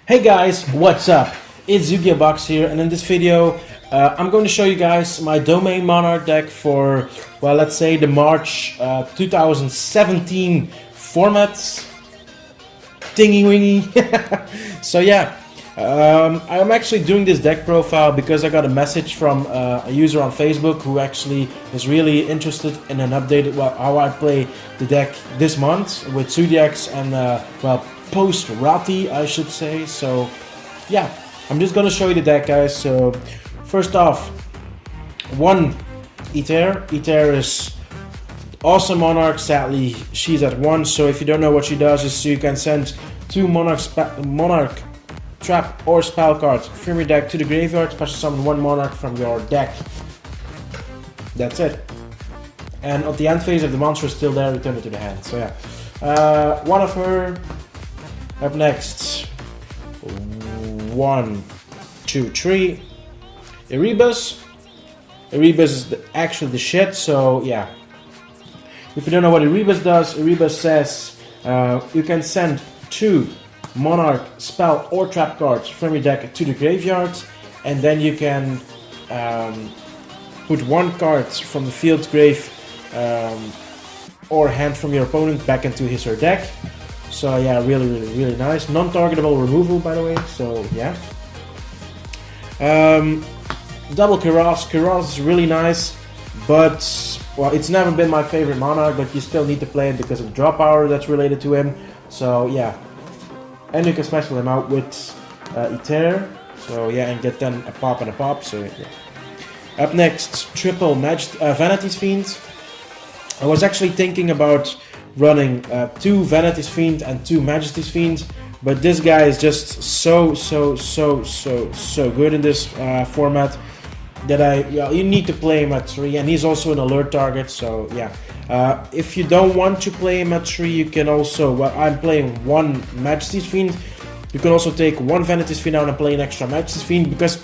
Hey guys, what's up? It's YGO Box here, and in this video I'm going to show you guys my domain Monarch deck for, well, let's say the March 2017 formats. Dingy wingy. So yeah, I'm actually doing this deck profile because I got a message from a user on Facebook who actually is really interested in an update, well, how I play the deck this month with Zodiacs and well, post Rati, I should say. So yeah, I'm just gonna show you the deck, guys. So first off, one Ether is awesome Monarch. Sadly, she's at 1, so if you don't know what she does, is you can send 2 Monarch trap or spell cards from your deck to the graveyard, special summon 1 Monarch from your deck. That's it. And at the end phase, if the monster is still there, return it to the hand. So yeah, one of her. Up next, 1, 2, 3. Erebus. Erebus is actually the shit. So yeah. If you don't know what Erebus does, Erebus says you can send 2 Monarch spell or trap cards from your deck to the graveyard, and then you can put 1 card from the field, grave, or hand from your opponent back into his or her deck. So yeah, really nice. Non-targetable removal, by the way. So yeah. Double Kuros. Kuros is really nice, but well, it's never been my favorite Monarch, but you still need to play it because of the draw power that's related to him. So yeah, and you can special him out with Ether. So yeah, and get then a pop and a pop. So yeah. Up next, triple Vanity's Fiend. I was actually thinking about running 2 Vanity's Fiend and 2 Majesty's Fiend, but this guy is just so good in this format that you need to play him at 3, and he's also an alert target. So yeah, if you don't want to play him at 3, you can also, well, I'm playing 1 Majesty's Fiend. You can also take 1 Vanity's Fiend out and play an extra Majesty's Fiend, because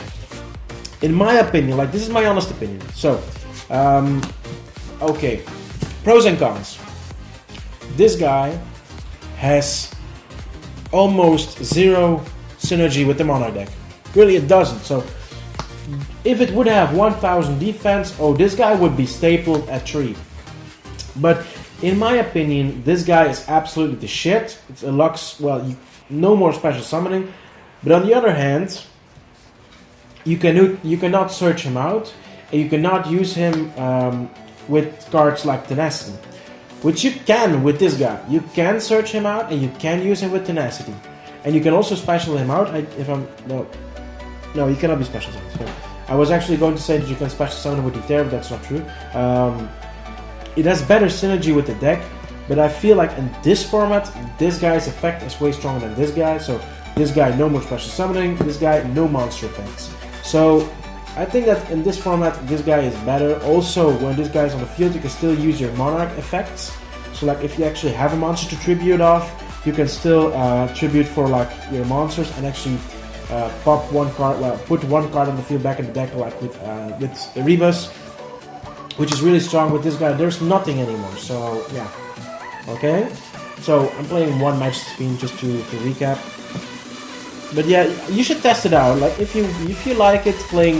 in my opinion, like, this is my honest opinion. So okay, pros and cons. This guy has almost 0 synergy with the Monarch deck. Really, it doesn't. So if it would have 1000 defense, oh, this guy would be stapled at 3. But in my opinion, this guy is absolutely the shit. It's a Lux, well, no more special summoning. But on the other hand, you cannot search him out, and you cannot use him with cards like Tenacity, which you can with this guy. You can search him out and you can use him with Tenacity. And you can also special him out. No, you cannot be special summoned. So I was actually going to say that you can special summon him with Ether, but that's not true. It has better synergy with the deck, but I feel like in this format, this guy's effect is way stronger than this guy. So this guy, no more special summoning. This guy, no monster effects. So I think that in this format, this guy is better. Also, when this guy is on the field, you can still use your Monarch effects. So like, if you actually have a monster to tribute off, you can still tribute for like your monsters and actually pop 1 card, well, put 1 card on the field back in the deck, like with Erebus, which is really strong. With this guy, there's nothing anymore. So yeah, okay. So I'm playing 1 Majesty's Fiend just to recap. But yeah, you should test it out. Like, if you like it, playing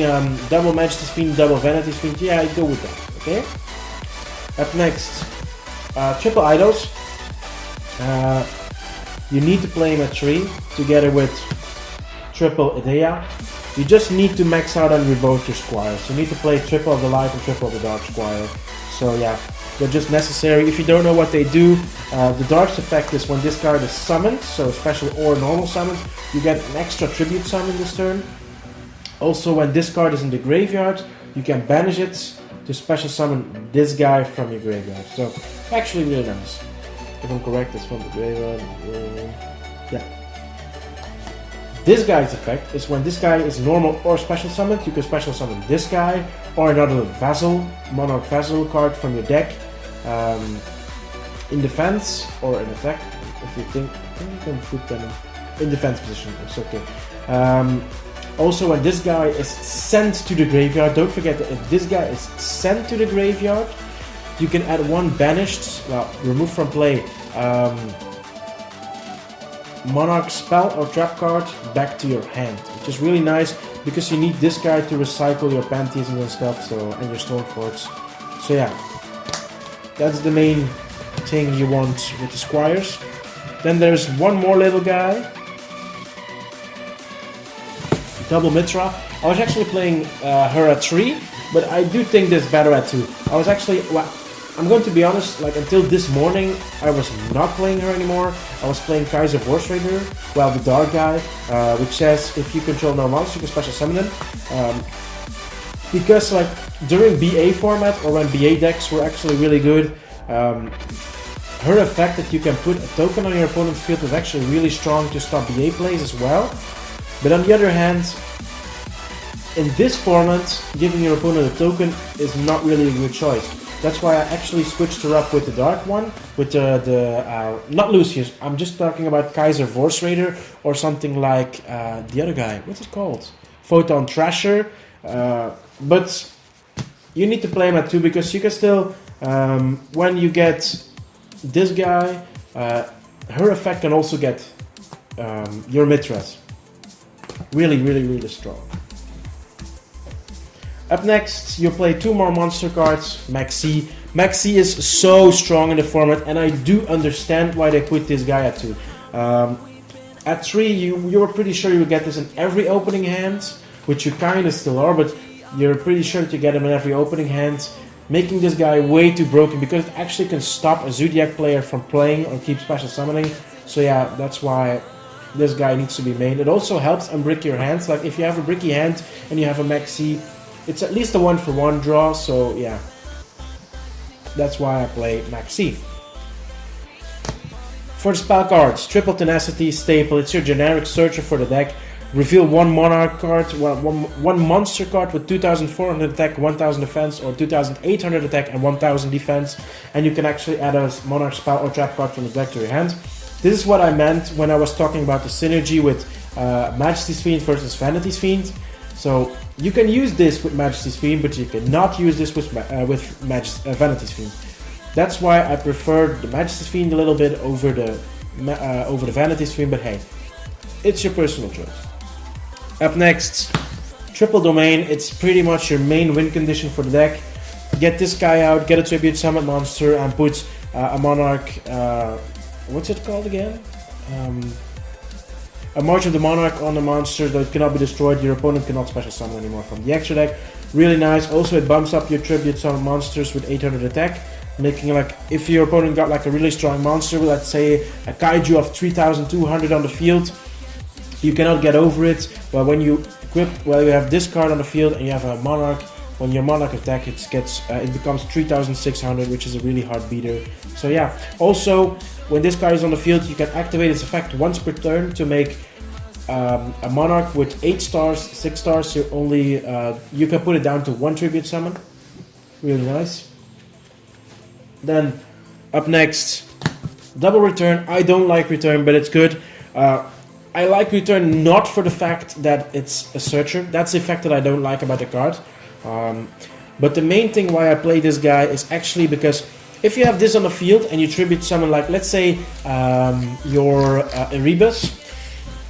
double Majesty's Fiend, double Vanity's Fiend, yeah, go with that. Okay. Up next, triple Idols. You need to play him at 3 together with triple Idea. You just need to max out on both your squires. You need to play triple of the light and triple of the dark squire. So yeah, they're just necessary. If you don't know what they do, the Dark's effect is when this card is summoned, so special or normal summoned, you get an extra tribute summon this turn. Also, when this card is in the graveyard, you can banish it to special summon this guy from your graveyard. So actually really nice. If I'm correct, it's from the graveyard. Yeah. This guy's effect is when this guy is normal or special summoned, you can special summon this guy or another Vassal, Monarch Vassal card from your deck in defense or in attack. If you think you can put them in defense position, it's okay. Also, when this guy is sent to the graveyard, don't forget that if this guy is sent to the graveyard, you can add 1 banished, well, remove from play Monarch spell or trap card back to your hand, which is really nice because you need this guy to recycle your panties and stuff, so, and your Stoneforts. So yeah, that's the main thing you want with the Squires. Then there's one more little guy, double Mitra. I was actually playing her at 3, but I do think this better at 2. I was actually, well, I'm going to be honest, like until this morning, I was not playing her anymore. I was playing Kaiser Force Raider, well, the dark guy, which says if you control no monster, you can special summon them. Because like during BA format or when BA decks were actually really good, her effect that you can put a token on your opponent's field is actually really strong to stop BA plays as well. But on the other hand, in this format, giving your opponent a token is not really a good choice. That's why I actually switched her up with the dark one, with not Lucius, I'm just talking about Kaiser Force Raider or something like the other guy, what's it called? Photon Thrasher. But you need to play him at 2 because you can still, when you get this guy, her effect can also get your Mitras. Really, really, really strong. Up next, you play 2 more monster cards, Maxi. Maxi is so strong in the format, and I do understand why they put this guy at 2. At 3, you were pretty sure you would get this in every opening hand, which you kind of still are, but you're pretty sure to get him in every opening hand, making this guy way too broken because it actually can stop a Zodiac player from playing or keep special summoning. So yeah, that's why this guy needs to be main. It also helps unbrick your hands. Like if you have a bricky hand and you have a Maxi, it's at least a 1-for-1 draw. So yeah, that's why I play Maxi. For the spell cards, Triple Tenacity, Staple. It's your generic searcher for the deck. Reveal 1 Monarch card, one monster card with 2400 attack, 1000 defense, or 2800 attack and 1000 defense. And you can actually add a Monarch spell or trap card from the deck to your hand. This is what I meant when I was talking about the synergy with Majesty's Fiend versus Vanity's Fiend. So you can use this with Majesty's Fiend, but you cannot use this with Vanity's Fiend. That's why I prefer the Majesty's Fiend a little bit over the Vanity's Fiend, but hey, it's your personal choice. Up next, Triple Domain. It's pretty much your main win condition for the deck. Get this guy out, get a Tribute Summon monster, and put a Monarch, what's it called again? A March of the Monarch on the monster that cannot be destroyed. Your opponent cannot special summon anymore from the extra deck. Really nice. Also, it bumps up your Tribute Summon monsters with 800 attack, making like if your opponent got like a really strong monster, let's say a Kaiju of 3200 on the field, you cannot get over it. But when you equip, well, you have this card on the field and you have a Monarch. When your Monarch attack, it becomes 3600, which is a really hard beater. So yeah. Also, when this card is on the field, you can activate its effect once per turn to make a Monarch with 8 stars, 6 stars. You can put it down to 1 Tribute Summon. Really nice. Then up next, Double Return. I don't like Return, but it's good. I like Return not for the fact that it's a searcher. That's the fact that I don't like about the card. But the main thing why I play this guy is actually because if you have this on the field and you tribute summon, like let's say your Erebus,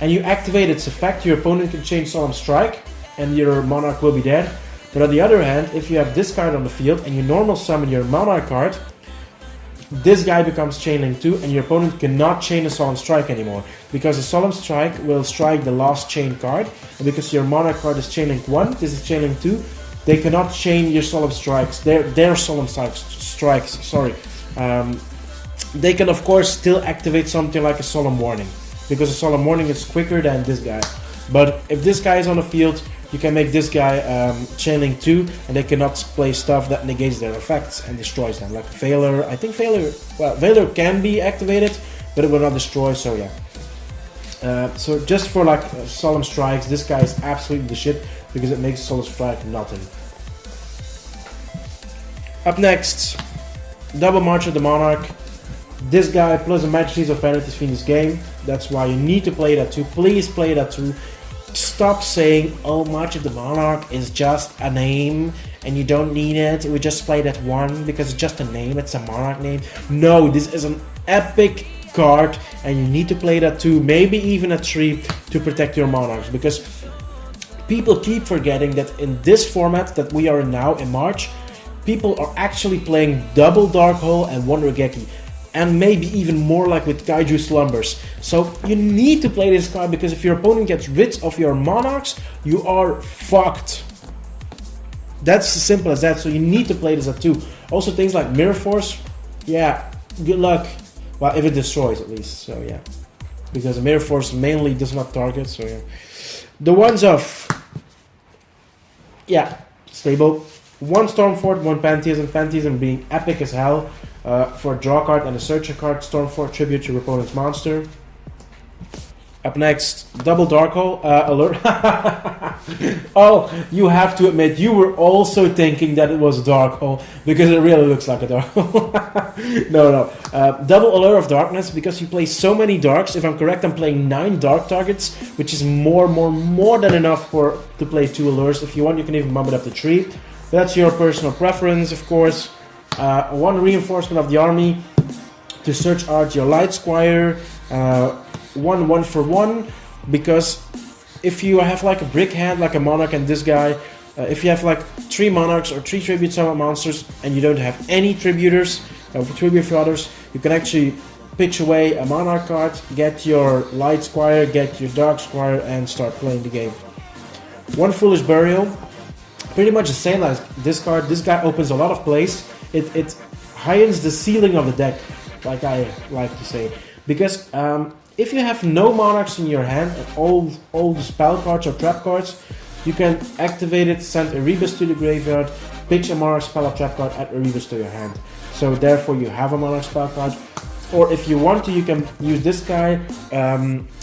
and you activate its effect, your opponent can change Solemn Strike and your Monarch will be dead. But on the other hand, if you have this card on the field and you normal summon your Monarch card, this guy becomes Chain Link 2 and your opponent cannot chain a Solemn Strike anymore. Because a Solemn Strike will strike the last chain card. And because your Monarch card is Chain Link 1, this is Chain Link 2, they cannot chain your Solemn Strikes. Their Solemn Strikes, sorry. They can of course still activate something like a Solemn Warning. Because a Solemn Warning is quicker than this guy. But if this guy is on the field, you can make this guy Chain Link 2, and they cannot play stuff that negates their effects and destroys them. Like Valor, I think Valor can be activated, but it will not destroy, so yeah. So just for like Solemn Strikes, this guy is absolutely the shit, because it makes Solemn Strike nothing. Up next, Double March of the Monarch. This guy plus a Majesties of Vanity's Fiend is game. That's why you need to play that too. Please play that too. Stop saying, oh, March of the Monarch is just a name and you don't need it. We just play that one because it's just a name. It's a Monarch name. No, this is an epic card, and you need to play it at 2, maybe even at 3 to protect your Monarchs, because people keep forgetting that in this format that we are in now in March, people are actually playing double Dark Hole and 1 Regeki, and maybe even more like with Kaiju Slumbers. So you need to play this card, because if your opponent gets rid of your Monarchs, you are fucked. That's as simple as that, so you need to play this at 2. Also things like Mirror Force, yeah, good luck. Well, if it destroys at least, so yeah. Because Mirror Force mainly does not target, so yeah. The ones of, yeah, stable. 1 Stormfort, 1 Pantheism, Pantheism being epic as hell for a draw card and a searcher card. Stormfort, tribute your opponent's monster. Up next, double Dark Hole alert. Oh, you have to admit, you were also thinking that it was a Dark Hole, because it really looks like a Dark Hole. No. Double Allure of Darkness, because you play so many Darks. If I'm correct, I'm playing 9 Dark targets, which is more than enough to play 2 Allures. If you want, you can even bump it up to 3. That's your personal preference, of course. 1 Reinforcement of the Army to search out your Light Squire. 1 for 1, because if you have like a brick hand like a Monarch and this guy, if you have like 3 Monarchs or 3 Tribute Summon monsters and you don't have any Tributors or Tribute for others, you can actually pitch away a Monarch card, get your Light Squire, get your Dark Squire, and start playing the game. 1 Foolish Burial, pretty much the same as this card. This guy opens a lot of plays. It heightens the ceiling of the deck, like I like to say, because if you have no Monarchs in your hand and all the spell cards or trap cards, you can activate it, send Erebus to the graveyard, pitch a Monarch spell or trap card, add Erebus to your hand. So therefore you have a Monarch spell card. Or if you want to, you can use this guy,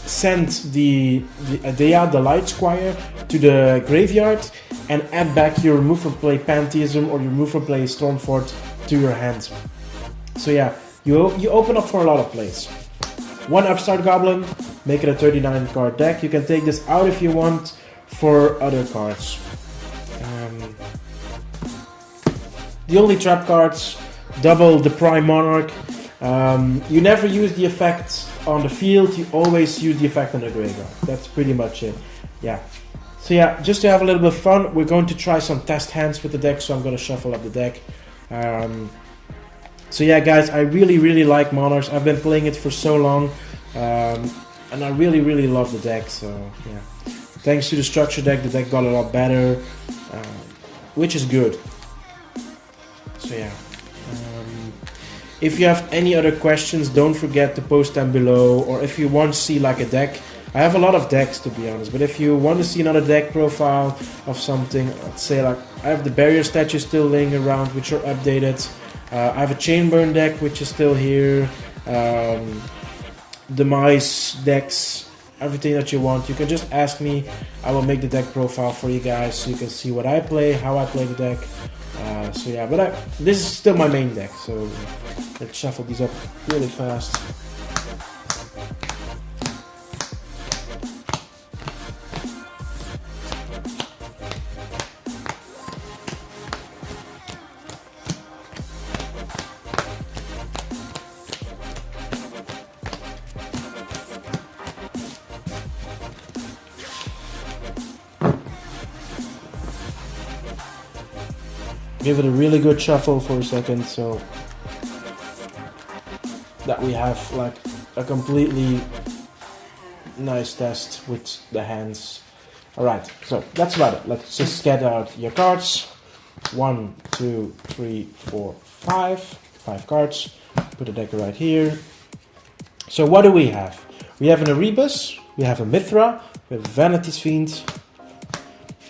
send the Adea, the Light Squire, to the graveyard, and add back your remove from play Pantheism or your remove from play Stormfort to your hand. So yeah, you open up for a lot of plays. 1 Upstart Goblin, make it a 39 card deck. You can take this out if you want for other cards. The only trap cards, double the Prime Monarch. You never use the effect on the field, you always use the effect on the graveyard. That's pretty much it. Yeah. So yeah, just to have a little bit of fun, we're going to try some test hands with the deck, so I'm going to shuffle up the deck. So yeah, guys, I really like Monarchs. I've been playing it for so long, and I really love the deck. So yeah, thanks to the structure deck, the deck got a lot better, which is good. So yeah, if you have any other questions, don't forget to post them below. Or if you want to see like a deck, I have a lot of decks to be honest, but if you want to see another deck profile of something, let's say like I have the barrier statues still laying around, which are updated. I have a Chainburn deck, which is still here. Demise decks, everything that you want. You can just ask me. I will make the deck profile for you guys so you can see what I play, how I play the deck. So yeah, but this is still my main deck. So let's shuffle these up really fast. Give it a really good shuffle for a second, so that we have like a completely nice test with the hands. Alright, so that's about it. Let's just get out your cards. 1, 2, 3, 4, 5. 5 cards. Put the deck right here. So what do we have? We have an Erebus, we have a Mithra, we have Vanity's Fiend,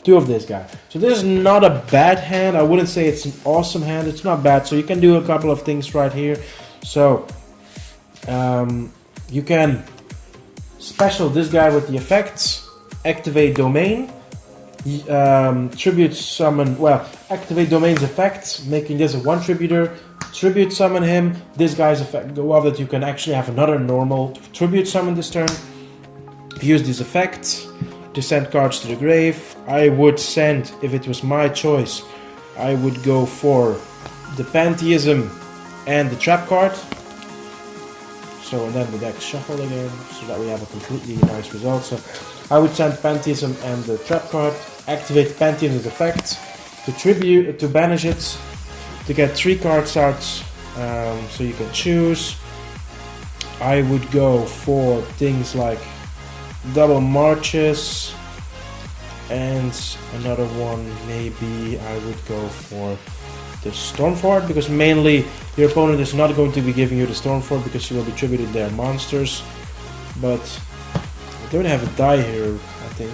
2 of this guy. So this is not a bad hand. I wouldn't say it's an awesome hand. It's not bad. So you can do a couple of things right here. So you can special this guy with the effects. Activate Domain. Tribute summon. Well, activate Domain's effects, making this a 1 tributor. Tribute summon him. This guy's effect go off that you can actually have another normal tribute summon this turn. Use this effect to send cards to the grave. I would send, if it was my choice, I would go for the Pantheism and the trap card. So, and then the deck shuffled again, so that we have a completely nice result. So I would send Pantheism and the trap card, activate Pantheism's effect, to banish it, to get 3 cards out, so you can choose. I would go for things like double marches, and another one, maybe I would go for the Stormfort, because mainly your opponent is not going to be giving you the Stormfort because you will be tributing their monsters. But I don't have a die here, I think.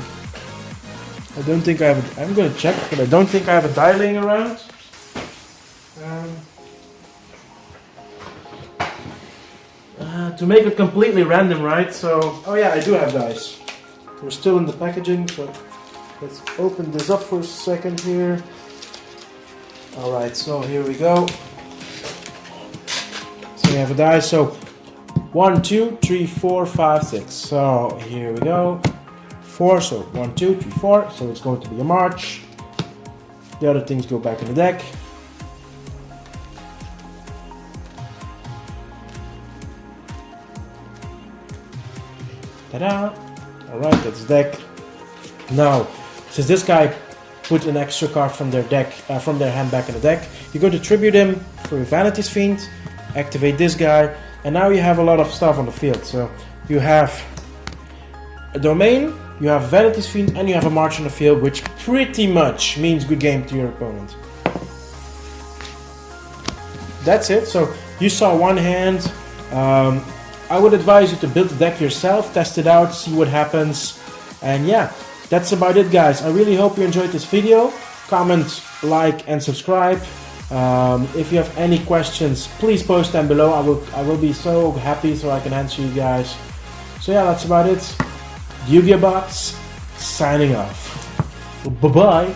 I don't think I have I'm going to check, but I don't think I have a die laying around. To make it completely random, right? So, oh yeah, I do have dice. We're still in the packaging, so let's open this up for a second here. Alright, so here we go. So we have a die, so 1, 2, 3, 4, 5, 6. So here we go. 4, so 1, 2, 3, 4. So it's going to be a march. The other things go back in the deck. Ta-da! Alright, that's the deck. Now, since this guy put an extra card from their deck, from their hand back in the deck, you're going to tribute him for your Vanity's Fiend, activate this guy, and now you have a lot of stuff on the field. So you have a domain, you have Vanity's Fiend, and you have a march on the field, which pretty much means good game to your opponent. That's it. So you saw one hand. I would advise you to build the deck yourself, test it out, see what happens, and yeah, that's about it, guys. I really hope you enjoyed this video. Comment, like, and subscribe. If you have any questions, please post them below. I will be so happy so I can answer you guys. So yeah, that's about it. Yu-Gi-Oh! Box signing off. Bye bye.